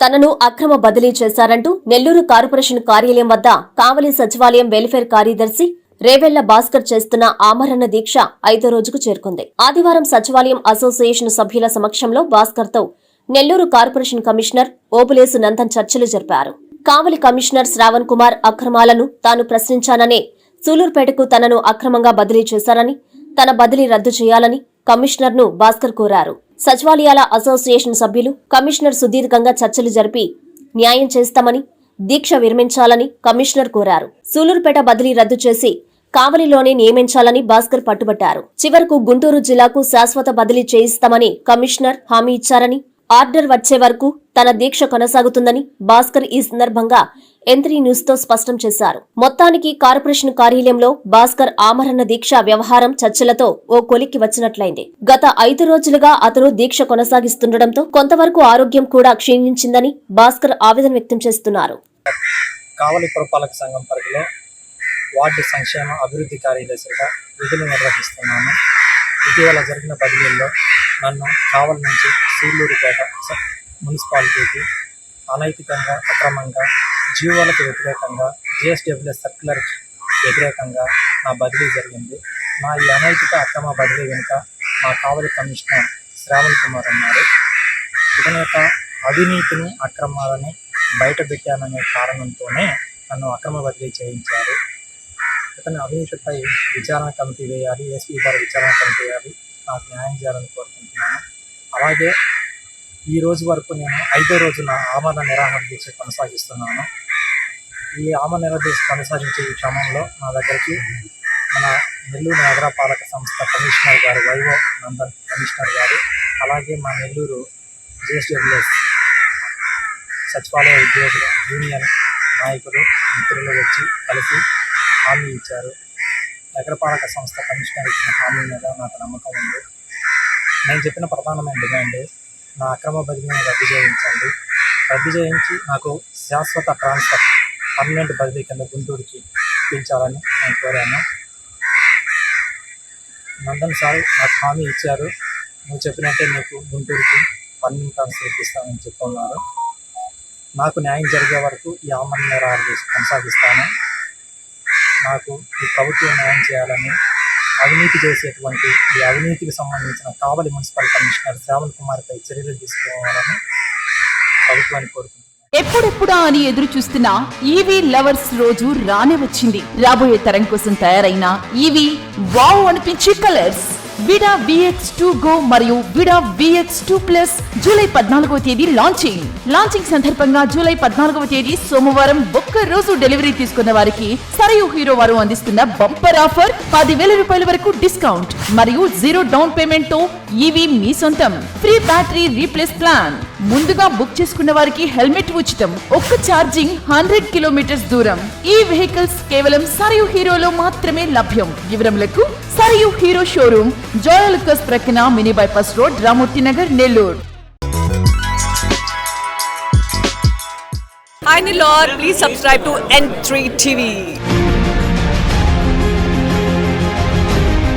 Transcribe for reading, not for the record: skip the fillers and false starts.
తనను అక్రమ బదిలీ చేశారంటూ నెల్లూరు కార్పొరేషన్ కార్యాలయం వద్ద కావలి సచివాలయం వెల్ఫేర్ కార్యదర్శి రేవెళ్ల భాస్కర్ చేస్తున్న ఆమరణ దీక్ష 5వ రోజుకు చేరుకుంది. ఆదివారం సచివాలయం అసోసియేషన్ సభ్యుల సమక్షంలో భాస్కర్ తో నెల్లూరు కార్పొరేషన్ కమిషనర్ ఓబులేసు నందన్ చర్చలు జరిపారు. కావలి కమిషనర్ శ్రావణ్ కుమార్ అక్రమాలను తాను ప్రశ్నించాననే సూలూరుపేటకు తనను అక్రమంగా బదిలీ చేశారని, తన బదిలీ రద్దు చేయాలని కమిషనర్ ను భాస్కర్ కోరారు. సచివాలయాల అసోసియేషన్ సభ్యులు కమిషనర్ సుదీర్ఘంగా చర్చలు జరిపి న్యాయం చేస్తామని, దీక్ష విరమించాలని కమిషనర్ కోరారు. సూలూరుపేట బదిలీ రద్దు చేసి కావలిలోనే నియమించాలని భాస్కర్ పట్టుబట్టారు. చివరకు గుంటూరు జిల్లాకు శాశ్వత బదిలీ చేయిస్తామని కమిషనర్ హామీ ఇచ్చారని, ఆర్డర్ వచ్చే వరకు తన దీక్ష కొనసాగుతుందని భాస్కర్ ఈ సందర్భంగా ఎంత్రీ న్యూస్ తో స్పష్టం చేశారు. మొత్తానికి కార్పొరేషన్ కార్యాలయంలో భాస్కర్ ఆమరణ దీక్ష వ్యవహారం చర్చలతో ఓ కొలిక్కి వచ్చినట్లయింది. గత 5 రోజులుగా అతను దీక్ష కొనసాగిస్తుండటంతో కొంతవరకు ఆరోగ్యం కూడా క్షీణించిందని భాస్కర్ ఆవేదన వ్యక్తం చేస్తున్నారు. కావలి పురపాలక సంఘం పరిధిలో వార్డు సంక్షేమ అభివృద్ధి కార్యదర్శిగా విధులు నిర్వహిస్తున్నాను. ఇటీవల జరిగిన బదిలీల్లో నన్ను కావలి నుంచి సూళ్లూరుపేట మున్సిపాలిటీకి అనైతికంగా, అక్రమంగా, జీవోలకు వ్యతిరేకంగా, GSWS సర్క్యులర్కి వ్యతిరేకంగా నా బదిలీ జరిగింది. నా ఈ అనైతిక అక్రమ బదిలీ వెనుక మా కావలి కమిషనర్ శ్రావణ్ కుమార్ ఉన్నారు. ఇతని యొక్క అవినీతిని, అక్రమాలని బయటపెట్టాననే కారణంతోనే నన్ను అక్రమ బదిలీ చేయించారు. ఇతని అవినీతిపై విచారణ కమిటీ వేయాలి, SP గారు విచారణ కమిటీ వేయాలి, నాకు న్యాయం చేయాలని కోరుకుంటున్నాను. అలాగే ఈ రోజు వరకు నేను 5వ రోజు నా ఆమరణ నిరాహార దీక్ష కొనసాగిస్తున్నాను. ఈ ఆమరణ నిరాహార దీక్ష కొనసాగించే ఈ క్రమంలో నా దగ్గరికి మన నెల్లూరు నగరపాలక సంస్థ కమిషనర్ గారు వైవో నందన్ కమిషనర్ గారు, అలాగే మా నెల్లూరు GSWS సచివాలయ ఉద్యోగుల యూనియన్ నాయకులు, మిత్రులు వచ్చి కలిసి హామీ ఇచ్చారు. నగరపాలక సంస్థ కమిషనర్ ఇచ్చిన హామీ మీద నాకు నమ్మకం ఉంది. నేను చెప్పిన ప్రధానమైన డిమాండ్ నా అక్రమ బదిలీని రద్దు చేయించండి. రద్దు చేయించి నాకు శాశ్వత ట్రాన్స్ఫర్, పర్మనెంట్ బదిలీ కింద గుంటూరుకి ఇప్పించాలని నేను కోరాను. నందన్ సార్ నాకు హామీ ఇచ్చారు, నువ్వు చెప్పినట్టే నీకు గుంటూరుకి పర్మనెంట్ ట్రాన్స్ఫర్ ఇప్పిస్తానని చెప్తున్నారు. నాకు న్యాయం జరిగే వరకు ఈ ఆమరణ నిరాహార దీక్ష కొనసాగిస్తాను. నాకు ఈ ప్రభుత్వం న్యాయం చేయాలని, అవినీతి చేసేటువంటి ఈ అవినీతికి సంబంధించిన కావలి మున్సిపల్ కమిషనర్ శ్రావణ్ కుమార్ పై చర్యలు తీసుకోవాలని ప్రభుత్వాన్ని కోరుకుంటున్నాను. ఎప్పుడెప్పుడా అని ఎదురు చూస్తున్న ఈవీ లవర్స్ రోజు రానే వచ్చింది. రాబోయే తరం కోసం తయారైన ఈవీ వావ్ అనిపించే కలర్స్ విడా VX2 Go మరియు విడా VX2 Plus జూలై 14వ తేదీ లాంచింగ్ సందర్భంగా జూలై 14వ తేదీ సోమవారం ఒక్క రోజు డెలివరీ తీసుకున్న వారికి సరయు హీరో వారు అందిస్తున్న బంపర్ ఆఫర్ 10,000 రూపాయల వరకు డిస్కౌంట్ మరియు 0 డౌన్ పేమెంట్ తో ఈవీ మీ సొంతం. Free battery replace plan. ముందుగా బుక్ చేసుకున్న వారికి హెల్మెట్ ఉచితం. ఒక్క ఛార్జింగ్ 100 కిలోమీటర్స్ దూరం. ఈ వెహికల్స్ కేవలం సరయు హీరోలో మాత్రమే లభ్యం. వివరములకు Sarayu Hero showroom, Joel Lucas ప్రక్కన, mini bypass road, Ramamurthy Nagar, Nellore. Hi Nilor, please subscribe to N3 TV.